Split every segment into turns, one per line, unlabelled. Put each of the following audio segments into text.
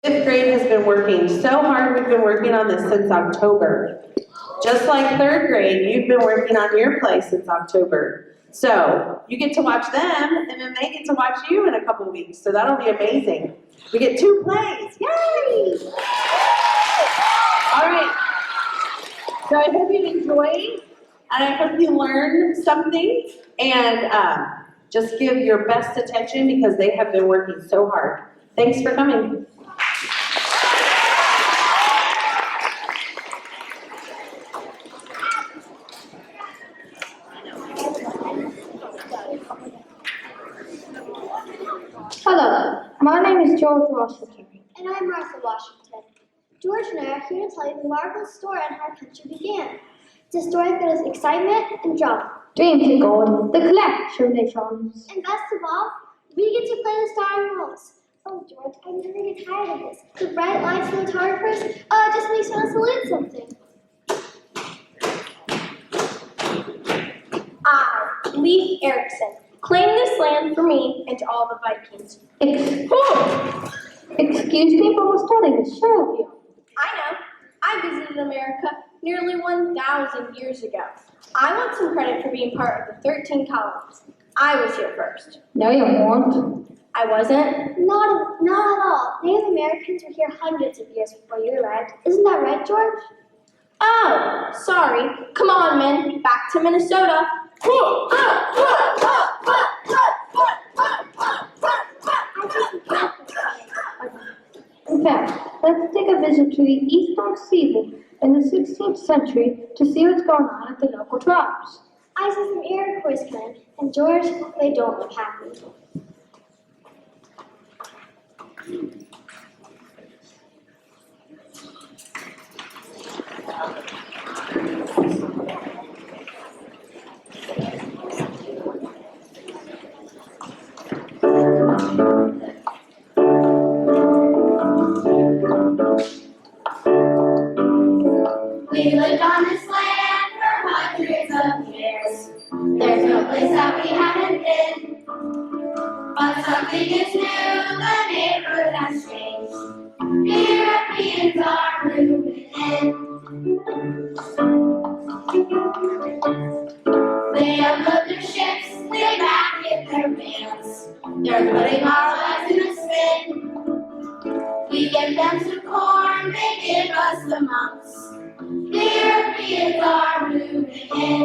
Fifth grade has been working so hard. We've been working on this since October. Just like third grade, you've been working on your play since October. So you get to watch them, and then they get to watch you in a couple weeks. So that'll be amazing. We get 2 plays. Yay! All right. So I hope you enjoy, and I hope you learn something, and just give your best attention because they have been working so hard. Thanks for coming.
Hello, my name is George Washington.
And I'm Martha Washington. George and I are here to tell you the marvelous story on how our country began. It's a story filled with excitement and drama.
Dreams of God, the collection of nations.
And best of all, we get to play the starring roles. Oh, George, I never get tired of this. The bright lights from the photographers, it just makes me want to salute something. I, Leif Erikson, claim this land for me and to all the Vikings.
Excuse me, but we're starting a show here.
I know. I visited America nearly 1,000 years ago. I want some credit for being part of the 13 Colonies. I was here first.
No, you won't.
I wasn't? Not at all. Native Americans were here hundreds of years before you arrived. Isn't that right, George? Oh, sorry. Come on, men. Back to Minnesota.
In fact, let's take a visit to the eastern seaboard in the 16th century to see what's going on at the local tribes.
I see some Iroquois coming, and George, they don't look happy.
We lived on this land for hundreds of years. There's no place that we haven't been. But something is new, the neighborhood has changed. The Europeans are moving in. They unload their ships, they back in their vans. They're putting our lives in a spin. We give them some corn, they give us the months. The Europeans are moving in.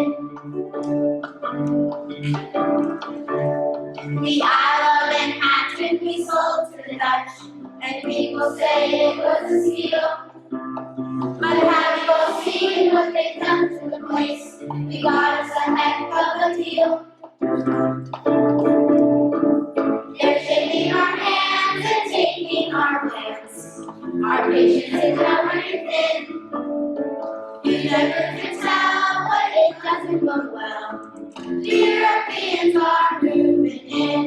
The Isle of Manhattan we sold to the Dutch, and people say it was a steal. But have you all seen what they've done to the place? They got us a heck of a deal. They're shaking our hands and taking our lands. Our patience is now running thin. You never can tell, but it doesn't go well. The Europeans are moving in.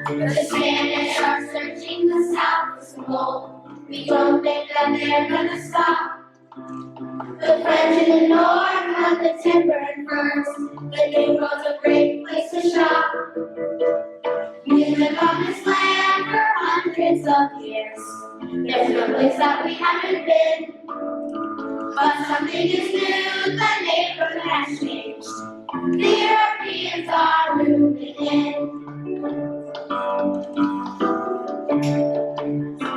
The Spanish are searching the south for some gold. We don't think that they're gonna stop. The French in the north have the timber and furs. The New World's a great place to shop. We live on this land for hundreds of years. There's no place that we haven't been. But something is new, the neighborhood has changed. The Europeans are moving in.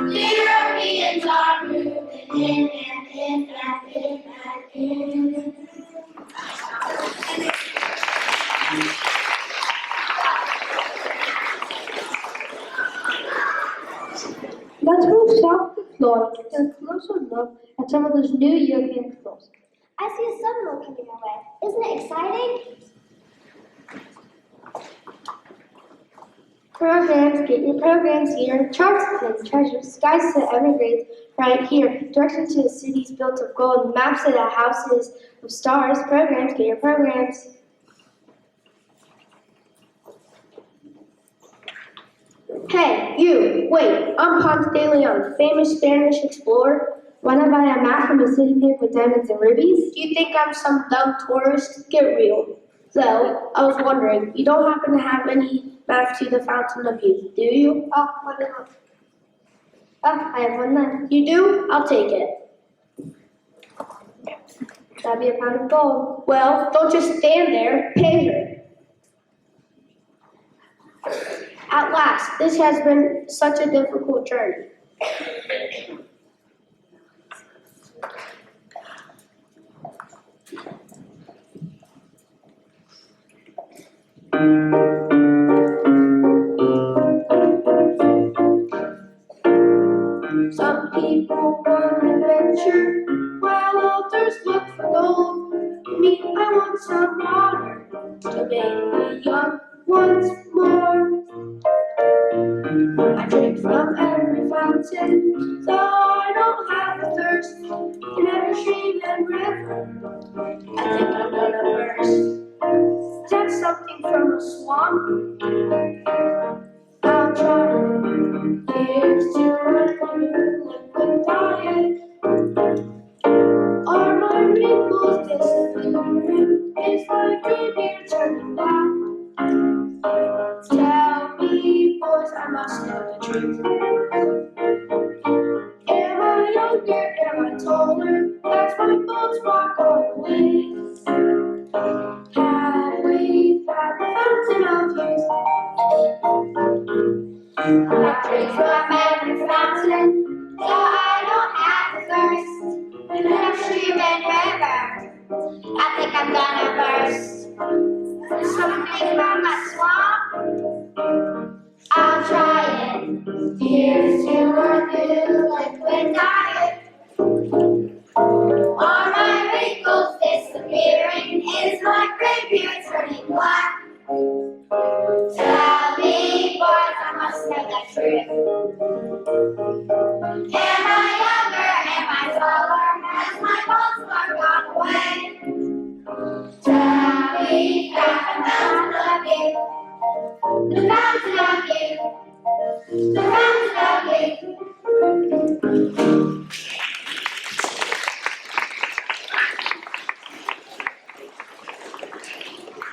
The Europeans are moving in and in and in and in.
Let's move south to Florida to get a closer look at some of those new European clothes.
I see a Seminole coming our way. Isn't it exciting? Programs, get your programs here. Charts, pins, treasures, skies to evergreen right here. Directions to the cities built of gold. Maps to the houses of stars. Programs, get your programs. Hey, you, wait, I'm Ponce de Leon, famous Spanish explorer. Wanna buy a map from a city paved with diamonds and rubies? Do you think I'm some dumb tourist? Get real. So, I was wondering, you don't happen to have any maps to the Fountain of Youth, do you?
Oh, what is it? Oh, I have one then.
You do? I'll take it.
That'd be a pound of gold.
Well, don't just stand there, pay her. At last, this has been such a difficult journey. Some people want adventure, while others look for gold. Me, I want some water to make me young once more. I drink from every fountain, so I don't have a thirst. In every stream and river, I think I'm gonna burst. Is that something from a swamp? I'll try. Here's to a new liquid diet. Are my wrinkles disappearing? Is my gray beard turning black? Tell me, boys, I must know the truth. Am I younger? Am I taller? Has my bald spot gone away? Have we found the fountain of youth? I drink from every fountain, so I don't have to thirst. In every stream and river, I think I'm gonna burst. Something from a swamp, I'll try it. Here's to a new liquid diet. Are my wrinkles disappearing? Is my gray beard turning black? Tell me, boys, I must know the truth. Am I younger? Am I taller? Has my bald spot gone away? Tell me that the fountain of youth, the fountain of youth, the fountain of youth.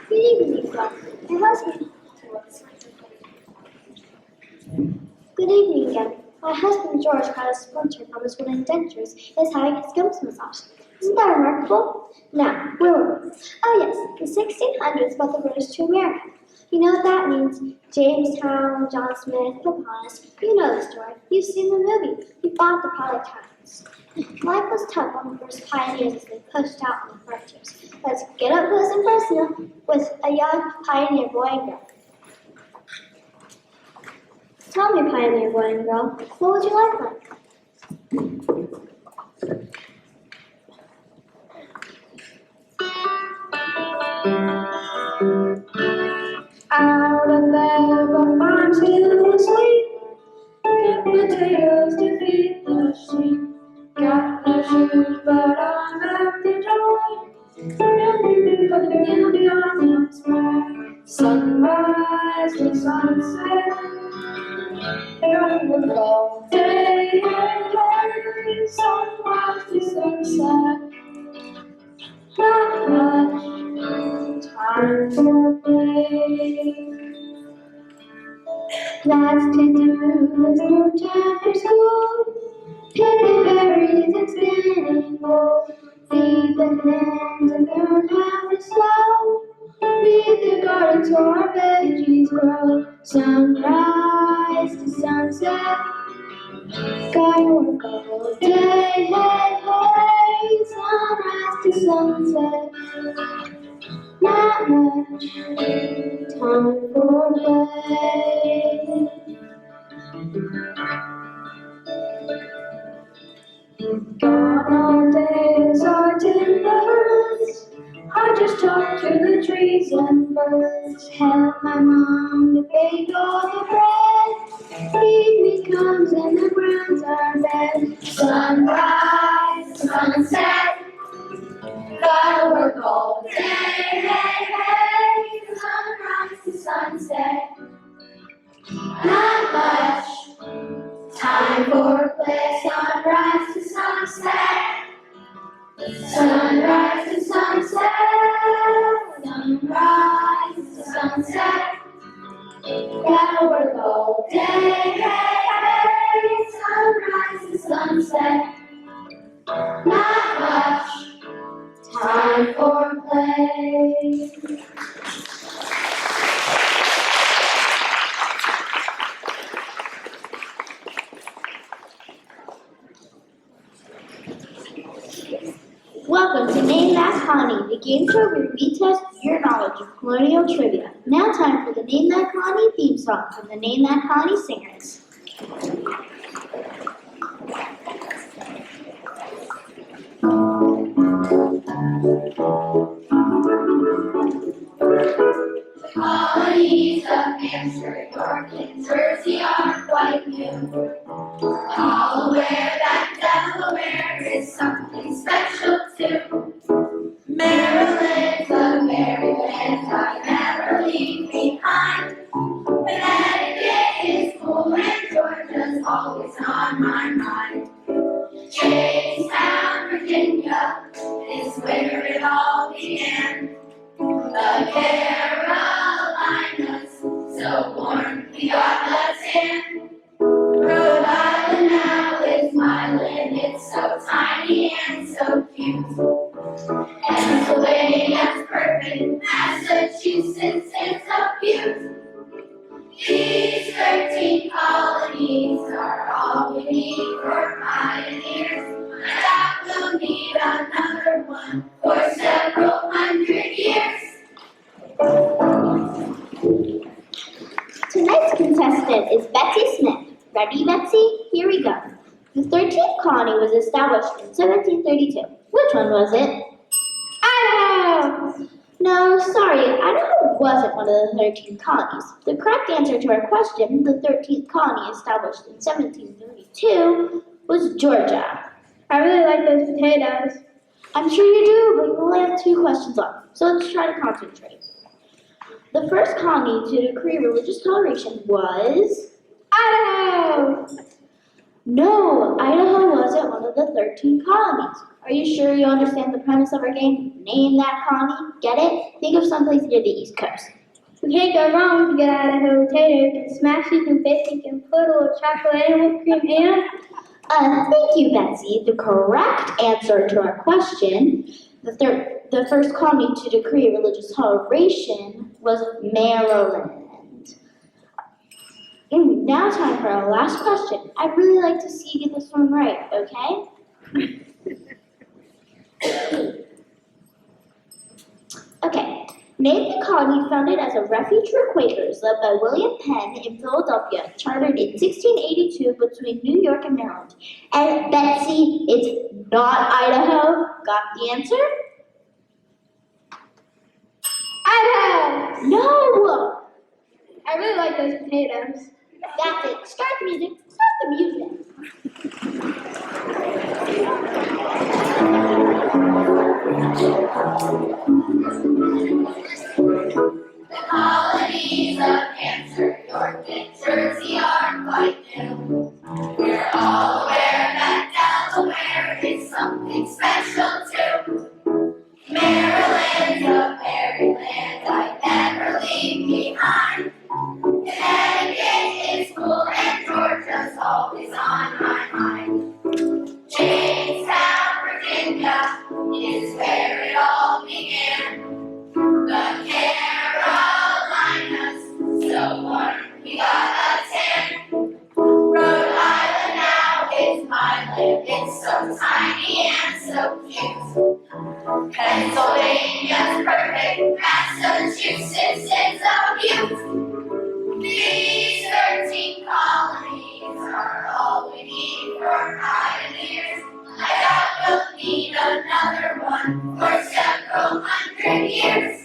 Good evening, Doc. My husband. Good evening again. My husband George got a splinter from his wooden dentures and is having his gums massaged. Isn't that remarkable? Now, Wilbur. Oh yes, the 1600s brought the British to America. You know what that means? Jamestown, John Smith, Pocahontas. You know the story. You've seen the movie. You fought the product tyrants. Life was tough on the first pioneers as they pushed out on the frontiers. Let's get up close and personal with a young pioneer boy and girl. Tell me, pioneer boy and girl, what would you like?
Out of the farm to sleep, get potatoes to feed the sheep. Got no shoes, but I'm happy joy. Putting in the arms of sunrise to sunset. Young all day and night, sunrise to sunset. Not much time for play. Lots to do, there's no time for school. Picking berries and spinning wool. Feed the hens and learn how to sew. Feed the garden so our veggies grow. Sunrise to sunset. Gotta work all day, hey, hey. Sunrise to sunset. Not much time for play. Gone all days are timbers. I just talk to the trees and birds. Help my mom to bake all the bread. Feed me crumbs and the grounds are bed. Sunrise, sunset. Gotta work all day, hey, hey. Sunrise to sunset. Not much time for play. Sunrise to sunset. Sunrise to sunset. Sunrise.
game show where we test your knowledge of colonial trivia. Now time for the Name That Colony theme song from the Name That Colony singers.
Colonies of Hampshire, York, and Jersey are quite new. All aware that Delaware is something special too. Maryland's a Maryland I never leave behind. Connecticut is cool and Georgia's always on my mind. Jamestown, Virginia is where it all began. The Carolinas, so warm we got the tan. Rhode Island now is my land, it's so tiny and so cute. Pennsylvania's perfect, Massachusetts is a beaut. These 13 colonies are all we need for pioneers. That will need another one for several hundred years.
Tonight's contestant is Betsy Smith. Ready, Betsy? Here we go. The 13th colony was established in 1732. Which one was it? Idaho! No, sorry, Idaho wasn't one of the 13 colonies. The correct answer to our question, the 13th colony established in 1732, was Georgia.
I really like those potatoes.
I'm sure you do, but you only have 2 questions left, so let's try to concentrate. The first colony to decree religious toleration was
Idaho!
No, Idaho wasn't one of the 13 colonies. Are you sure you understand the premise of our game? Name that colony. Get it? Think of someplace near the East Coast.
You can't go wrong if you get Idaho potato. You can smash it, you can bake it, you can put a little chocolate and whipped cream in.
Thank you, Betsy. The correct answer to our question, the first colony to decree religious toleration was Maryland. Now time for our last question. I'd really like to see you get this one right, okay? Okay. Name the colony founded as a refuge for Quakers led by William Penn in Philadelphia, chartered in 1682 between New York and Maryland. And Betsy, it's not Idaho. Got the answer?
Idaho!
No!
I really like those potatoes.
That's it. Start the music. Start the music.
The colonies of Hampshire, York, and Jersey are quite new. We're all aware that Delaware is something special too. Maryland's a Maryland I never leave behind. Connecticut is cool and Georgia's always on my mind. Jamestown, Virginia is where it all began. The Carolinas, so warm we got a tan. Rhode Island now is my land, it's so tiny and so cute. Pennsylvania's perfect, Massachusetts is a beaut. These 13 colonies are all we need for pioneers. I doubt we'll need another one for several hundred years.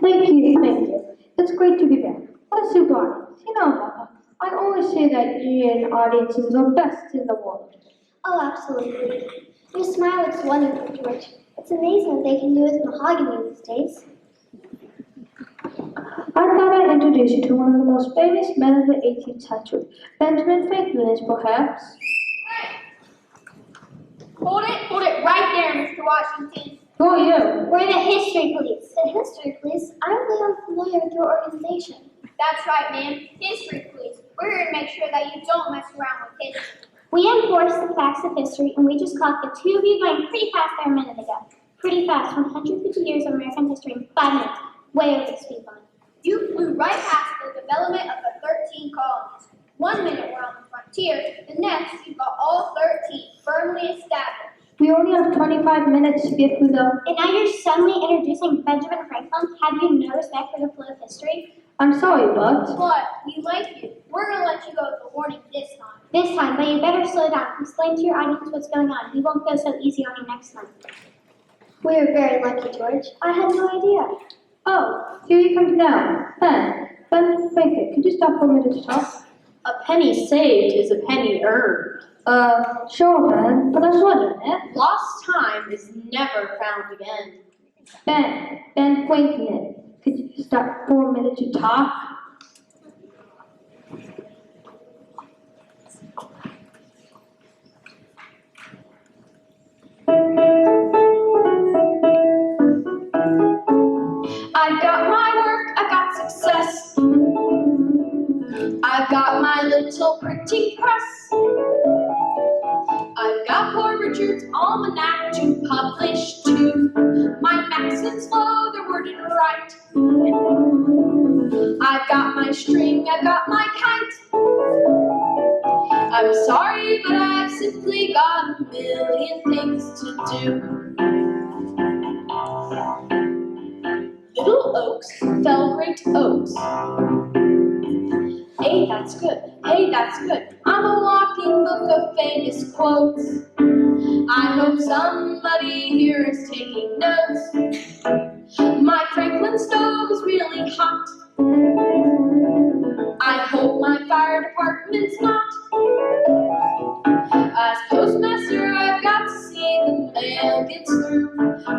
Thank you. It's great to be back. What a super audience. You know, Papa, I always say that Indian audiences are best in the world.
Oh, absolutely. Your smile looks wonderful, George. It's amazing what they can do with mahogany these days.
I thought I'd introduce you to one of the most famous men of the 18th century. Benjamin Franklin is perhaps.
Hold it right there, Mr. Washington.
Who are you?
We're the History Police. The History Police? I'm really unfamiliar with your organization.
That's right, ma'am. History, please. We're here to make sure that you don't mess around with history.
We enforce the facts of history, and we just caught the 2 of you going pretty fast there a minute ago. Pretty fast, 150 years of American history in 5 minutes. Way over the speed limit.
You flew right past the development of the 13 colonies. 1 minute we're on the frontier, the next you've got all 13 firmly established.
We only have 25 minutes to get through the...
And now you're suddenly introducing Benjamin Franklin? Have you no respect for the flow of history?
I'm sorry, but...
But we like you. We're gonna let you go with a warning this time.
This time, but you better slow down. Explain to your audience what's going on. We won't go so easy on you next time. We are very lucky, George. I had no idea.
Oh, here he comes now. Ben Franklin, could you stop for a minute to talk?
A penny saved is a penny earned.
Sure, Ben, but I was wondering,
Lost time is never found again.
Ben Franklin, could you stop for a minute to talk?
I've got my work, I've got success. I've got my little printing press. I've got poor Richard's almanac to publish too. My maxims flow, they're worded right. I've got my string, I've got my kite. I'm sorry, but I've simply got a million things to do. Little oaks fell great oaks. Hey, that's good. Hey, that's good. I'm a walking book of famous quotes. I hope somebody here is taking notes. My Franklin stove is really hot. I hope my fire department's not. As postmaster, I've got to see the mail gets through.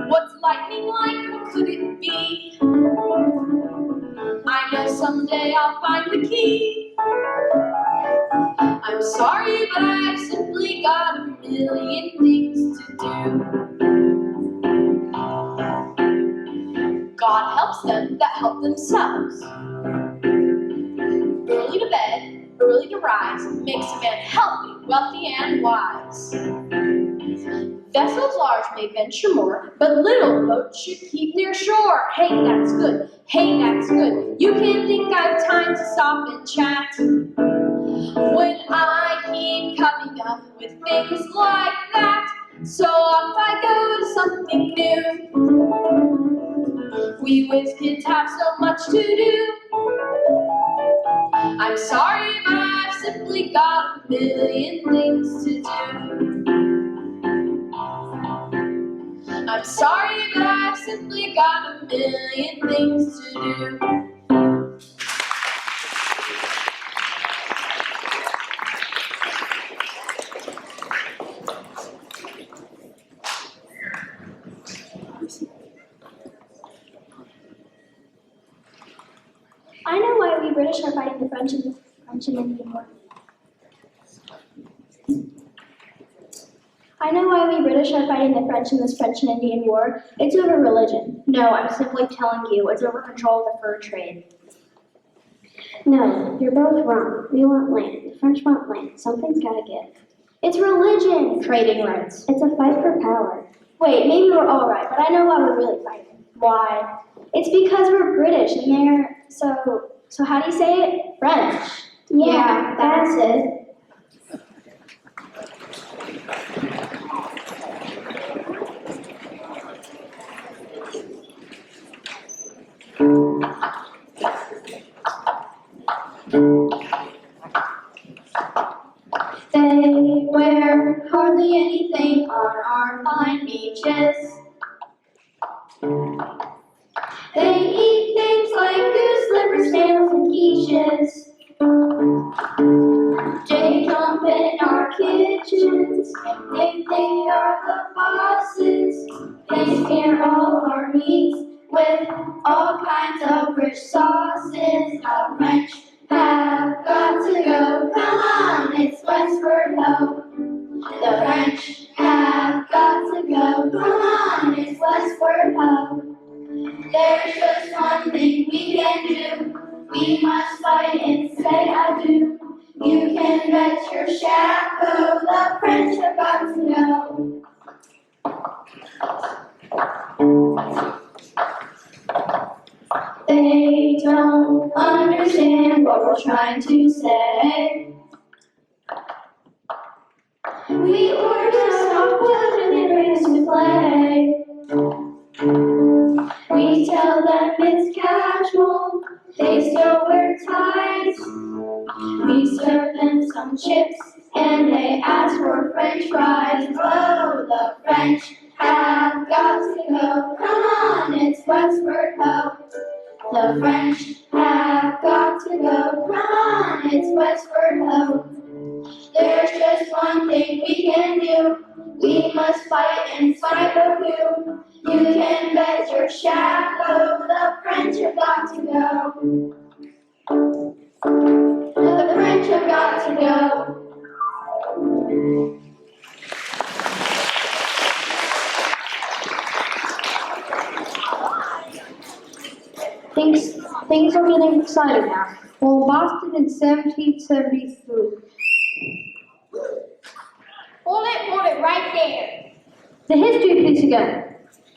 What's lightning like? What could it be? I know someday I'll find the key. I'm sorry, but I've simply got a million things to do. God helps them that help themselves. Early to bed, early to rise, makes a man healthy, wealthy, and wise. Vessels large may venture more, but little boats should keep near shore. Hey, that's good. Hey, that's good. You can't think I've time to stop and chat when I keep coming up with things like that. So off I go to something new. We whiz kids have so much to do. I'm sorry, but I've simply got a million things to do. I'm sorry, but I've simply got a million things to do.
I know why we British are fighting the French and Indian War. I know why we British are fighting the French in this French and Indian War. It's over religion.
No, I'm simply telling you, it's over control of the fur trade.
No, you're both wrong. We want land. The French want land. Something's gotta give. It's religion.
Trading rights.
It's a fight for power. Wait, maybe we're all right, but I know why we're really fighting.
Why?
It's because we're British and they're so how do you say it?
French.
Yeah, that's it.
They wear hardly anything on our fine beaches. They eat things like goose liver, snails, and quiches. They jump in our kitchens. They are the bosses. They smear all our meats with all kinds of rich sauces. The French have got to go. Come on, it's westward ho. The French have got to go. Come on, it's westward ho. There's just one thing we can do. We must fight and say adieu. You can bet your shacko the French have got to know. They don't understand what we're trying to say. We order softwood and it brings to play. We tell them it's casual, they still wear ties. We serve them some chips and they ask for French fries. Oh, the French have got to go. Come on, it's Westward Ho. The French have got to go. Come on, it's Westward Ho. There's just one thing we can do. We must fight and fight the coup. You can bet your shadow the French have got to go. The French have got to go.
Things are getting exciting now. Well, Boston in 1773.
Hold it right there.
The history piece again.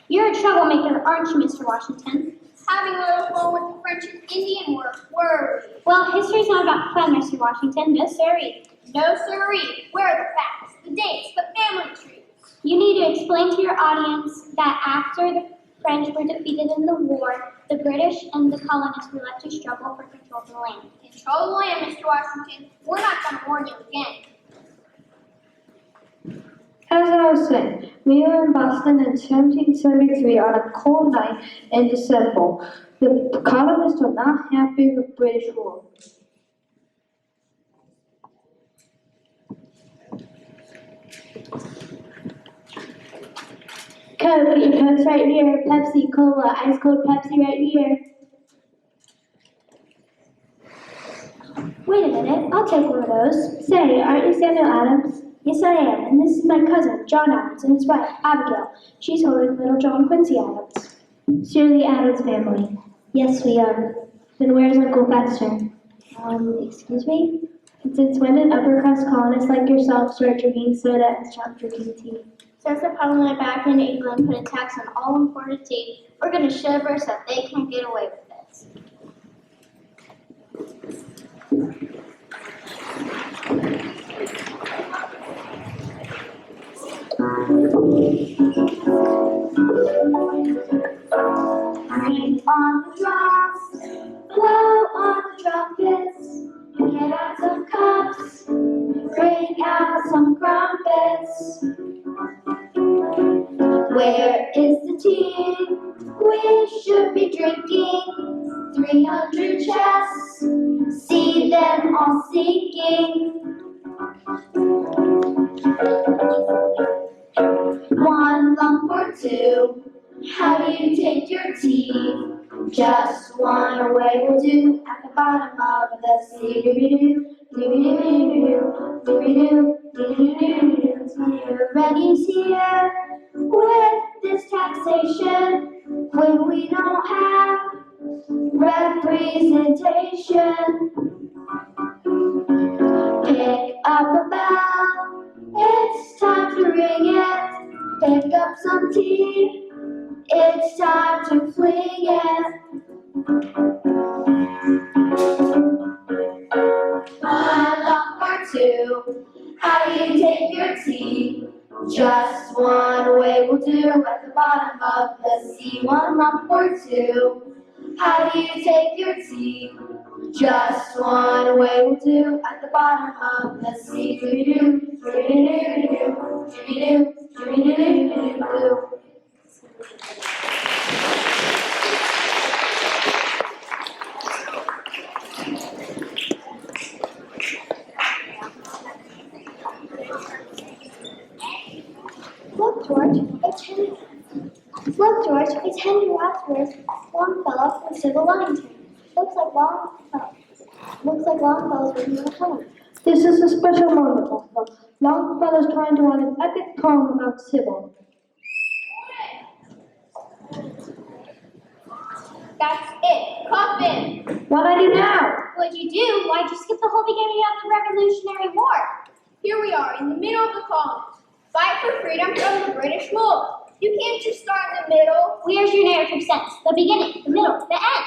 You're a troublemaker, aren't you, Mr. Washington?
Having a little fun with the French and Indian were worried.
Well, history's not about fun, Mr. Washington. No, sirree.
No siree. Where are the facts, the dates, the family tree?
You need to explain to your audience that after the French were defeated in the war, the British and the colonists were left to struggle for control of the land.
Control the land, Mr. Washington. We're not going to warn you again.
As I was saying, we were in Boston in 1773 on a cold night in December. The colonists were not happy with British rule.
Coke and Coke's right here. Pepsi, Cola, ice cold Pepsi right here. Wait a minute, I'll take one of those. Say, aren't you Samuel Adams? Yes, I am, and this is my cousin, John Adams, and his wife, Abigail. She's holding little John Quincy Adams. So you're the Adams family? Yes, we are. Then where's Uncle Fester? Excuse me? And since when did upper-crust colonists like yourself start drinking soda and stop drinking tea? Since the Parliament back in England put a tax on all imported tea, we're going to shiver so they can't get away with this.
Rain on the drops, blow on the trumpets, get out some cups, bring out some crumpets. Where is the tea we should be drinking? 300 chests, see them all sinking. One lump or two, how do you take your tea? Just one away will do at the bottom of the sea. Doo-doo-doo, doo-doo-doo, doo-doo-doo, doo-doo-doo. Your ready's here with this taxation when we don't have representation. Pick up a bell, it's time to ring it. Pick up some tea, it's time to fling it. One lump or two, how do you take your tea? Just one way will do at the bottom of the sea. One lump or two, how do you take your tea? Just one way will do at the bottom of the sea. Doo-doo-doo, doo-doo-doo, doo-doo-doo, doo-doo-doo-doo-doo.
Look, George, it's Henry Wadsworth, Longfellow, and Sybil Wellington. Looks like Longfellow's written in a poem.
This is a special moment, Longfellow. Longfellow's trying to write an epic poem about Sybil.
That's it. Coffin.
What do I do now?
What'd you do? Why'd you skip the whole beginning of the Revolutionary War?
Here we are in the middle of the colonies. Fight for freedom from the British rule. You can't just start in the middle.
Where's your narrative sense? The beginning, the middle, the end.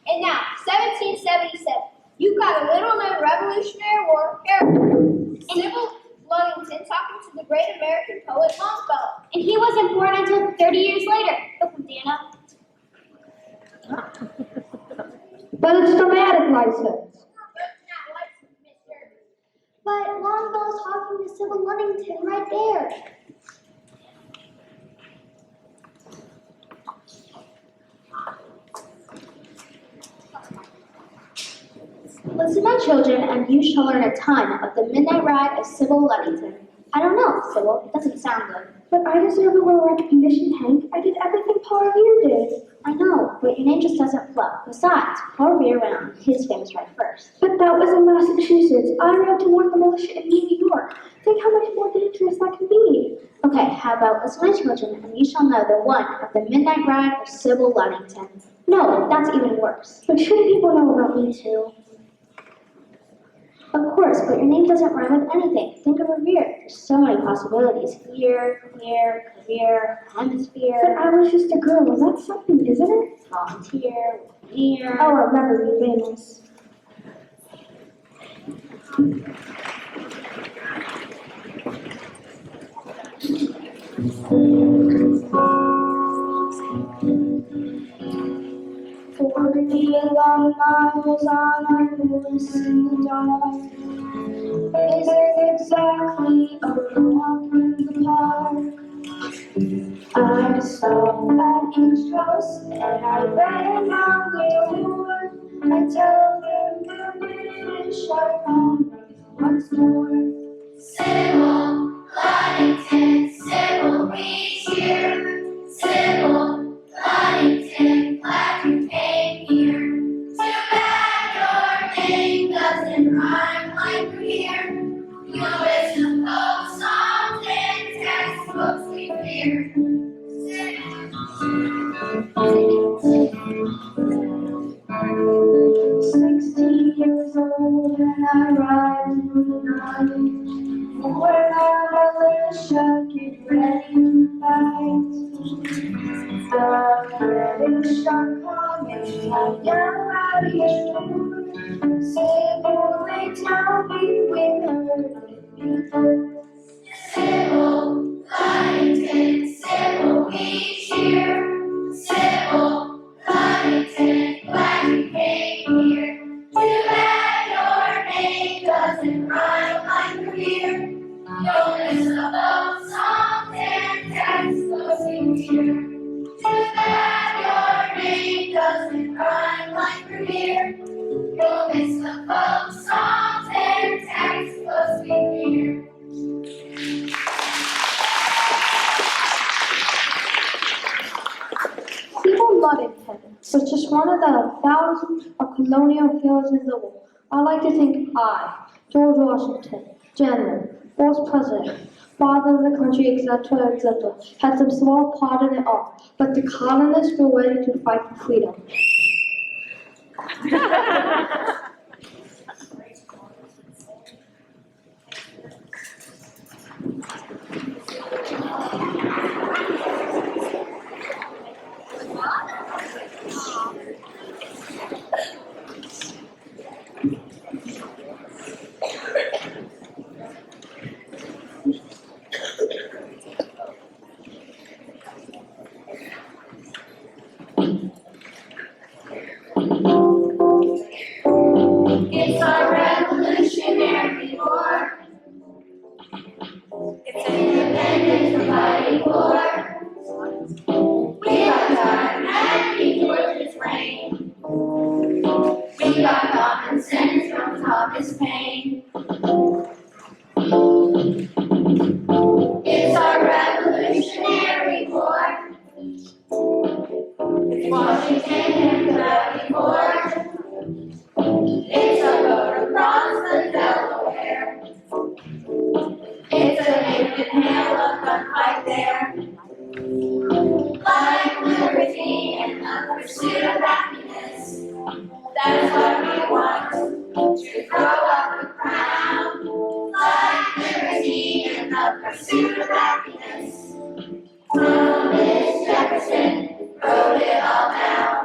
And now, 1777. You got a little-known Revolutionary War hero, Sybil Ludington, talking to the great American poet Longfellow.
And he wasn't born until 30 years later. Welcome, Dana.
But it's dramatic license.
But Longfellow's talking to Sybil Ludington right there.
Listen, my children, and you shall learn a ton of the Midnight Ride of Sybil Ludington. I don't know, Sybil, it doesn't sound good.
But I deserve a little recognition, Hank. I did everything Paul Revere did.
I know, but your name just doesn't flow. Besides, Paul Revere went on his famous ride first.
But that was in Massachusetts. I rode to warn the militia in New York. Think how much more dangerous that can be.
Okay, how about listen, my children, and you shall know the one of the Midnight Ride of Sybil Ludington. No, that's even worse.
But shouldn't people know about me too?
Of course, but your name doesn't rhyme with anything. Think of Revere. There's so many possibilities. Here, career, hemisphere.
But I was just a girl. That's something, isn't it?
Volunteer, near.
Oh, I'll never be famous. Long miles on our course in the dark. Is it exactly a walk in the park? I saw an intros and I ran out the door. I tell them the British are coming once more.
Sybil Ludington, Sybil, reach here. Sybil Ludington, glad you came here. Too bad your name doesn't rhyme like Revere. You wish the folk songs and textbooks we fear.
16 years old and I ride through the night. When our militia get ready to fight, the British are coming, I yell out each door. Sybil, they tell me we heard it before.
Sybil Ludington, Sybil, reach here. Sybil Ludington, glad you came here. Too bad your name doesn't rhyme like Revere. You'll miss the folk songs and textbooks you hear. Too bad your name doesn't rhyme like Revere. You'll miss the folk songs and textbooks we hear.
Sybil Ludington was just one of the thousands of colonial heroes in the war. I like to think I, George Washington, General, First President, Father of the country, etc., etc., had some small part in it all, but the colonists were ready to fight for freedom.
It's our Revolutionary War. It's independence we're fighting for. We got time and King George's reign. We got common sense from Thomas Paine. It's our Revolutionary War. It's Washington and Valley Forge. It's a road across the Delaware. It's a naked hail of gunfight there. Like liberty and the pursuit of happiness. That's what we want, to throw up a crown. Like liberty and the pursuit of happiness. Thomas Jefferson wrote it all down.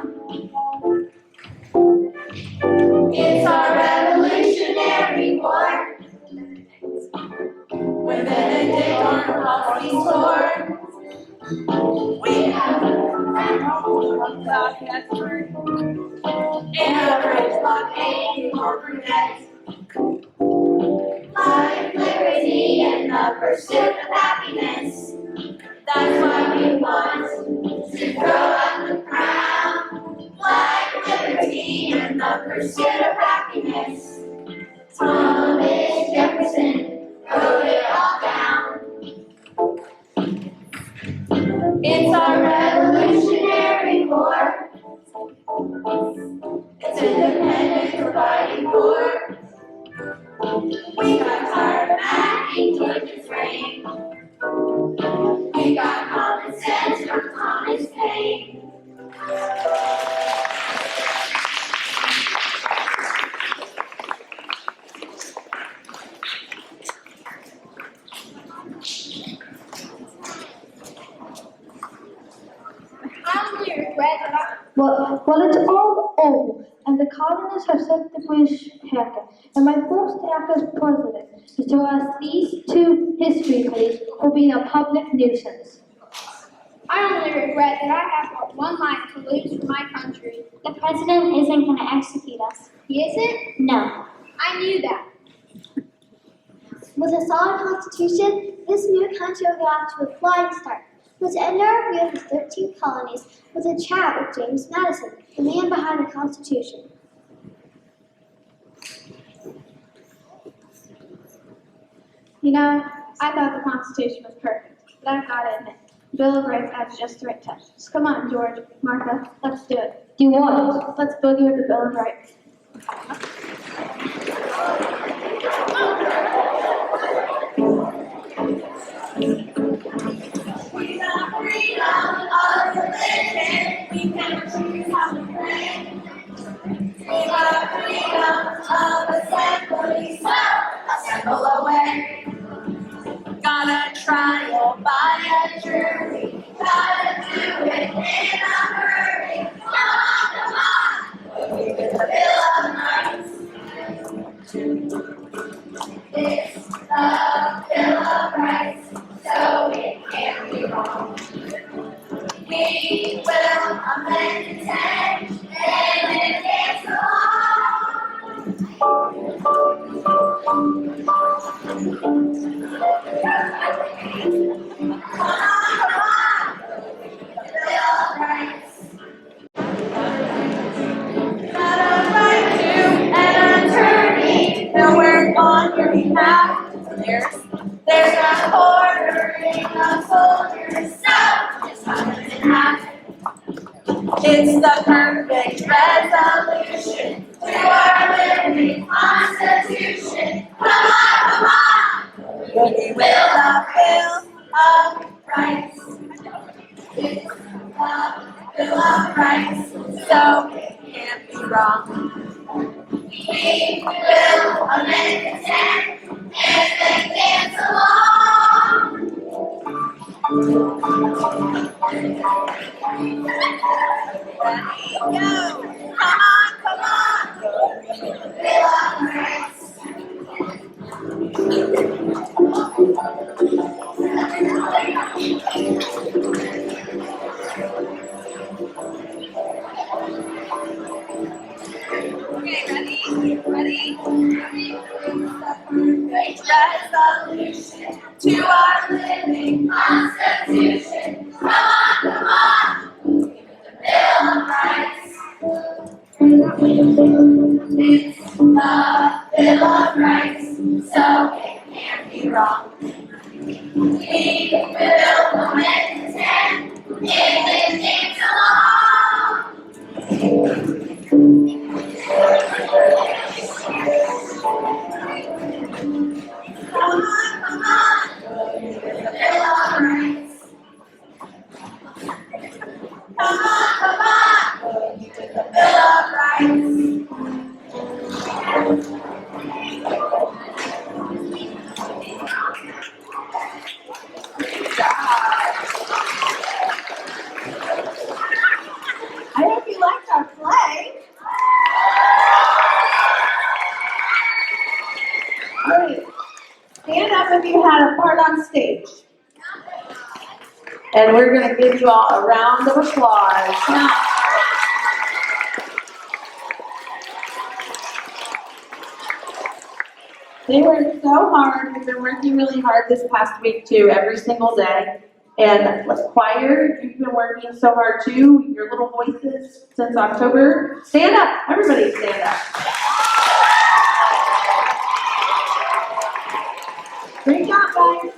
When Benedict Arnold we swore. We have and a bridge blockade you won't forget. Life, liberty, and the pursuit of happiness. That's why we want to throw up the crown. Life, liberty, and the pursuit of happiness. Thomas Jefferson wrote it all down. It's our Revolutionary War. It's independence we're fighting for. We got tired of Mackie George's reign. We got common sense from Thomas Paine.
I only regret that I
Well, it's all over, and the colonists have sent the British hacker, and my first act as president is to ask these two history police for being a public nuisance.
only regret that I have but one life to lose for my country.
The president isn't going to execute us.
He isn't?
No.
I knew that.
With a solid constitution, this new country will get off to a flying start. Let's end our review of the 13 colonies with a chat with James Madison, the man behind the Constitution.
You know, I thought the Constitution was perfect, but I've got to admit, the Bill of Rights adds just the right touch. So come on, George, Martha, let's do it. Do what? Let's boogie with the Bill of Rights.
We got freedom of religion. We can choose how to pray. We got freedom of assembly, so assemble away. Got a trial by a jury. Gotta do it in a hurry. Come on. With the Bill of Rights. It's the Bill of Rights, so it can't be wrong. We will amend the 10, and it gets along. Come on, Bill of Rights. Got a right to an attorney, nowhere on your behalf. There's a quartering of soldiers, so it's not in half. It's the perfect resolution to our living Constitution. Come on, we will the Bill of Rights. It's the Bill of Rights, so it can't be wrong. We will amend the 10 and then dance along. Ready, go! Come on! Bill of Rights. Okay, ready? Resolution to our living Constitution. Come on. Bill of Rights. It's the Bill of Rights, so it can't be wrong. We will amend the 10 and then dance along. Come on, Bill of Rights. Come on, Bill of Rights. Good job.
fun part on stage. And we're gonna give you all a round of applause. They worked so hard. We've been working really hard this past week too, every single day. And choir, you've been working so hard too, your little voices since October. Stand up, everybody stand up. Great job, guys.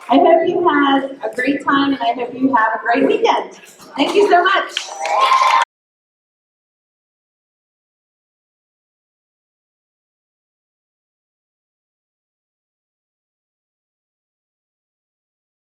I hope you had a great time and I hope you have a great weekend. Thank you so much.